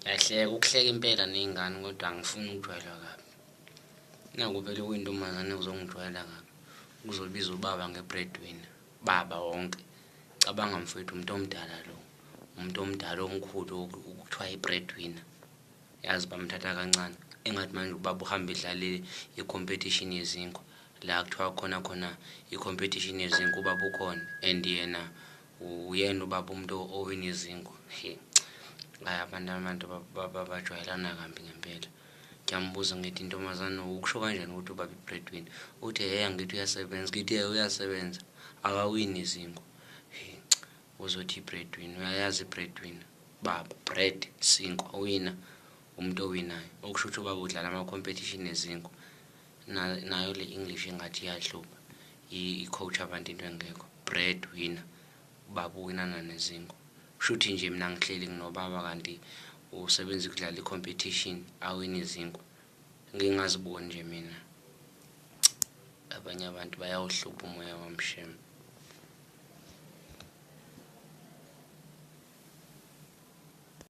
Yahleka ukuhleka impela nezingane kodwa angifuni ukujwayela kabi. Naku vele kuyintombazane kuzongijwayela kabi. Kuzobiza ubaba nge-breadwinner. Baba wonke. Cabanga mfowethu umuntu omdala lo. Umuntu omdala omkhulu ukuthiwa i-breadwinner. Yazi bamthatha kancane. Engathi manje ubaba uhamba edlale i-competition yezinkwa. La kuthiwa khona i-competition yezinkwa ubaba ukhona and yena uyena ubaba umuntu owina izinkwa. Hayi abantu bajwayelana kabi ngempela. Ngiyambuza ngithi intombazane ukusho kanjani ukuthi ubaba i-breadwinner? Uthi angithi uyasebenza. Ngithi uyasebenza. Akawini izinkwa. Uzothi i-breadwinner. Uyayazi i-breadwinner. Baba bread isinkwa wina umuntu owinayo. Okusho ukuthi ubaba udlala ama-competition ezinkwa. Nayo le English engathi iyahlupha. I-coach abantu into engekho. Breadwinner. Ubaba uwinana nezinkwa. Shuthi nje mina ngihleli nginobaba kanti usebenza ukudlala i-competition awina izinkwa. Ngingaziboni nje mina. Abanye abantu bayawuhlupha umoya wamshema.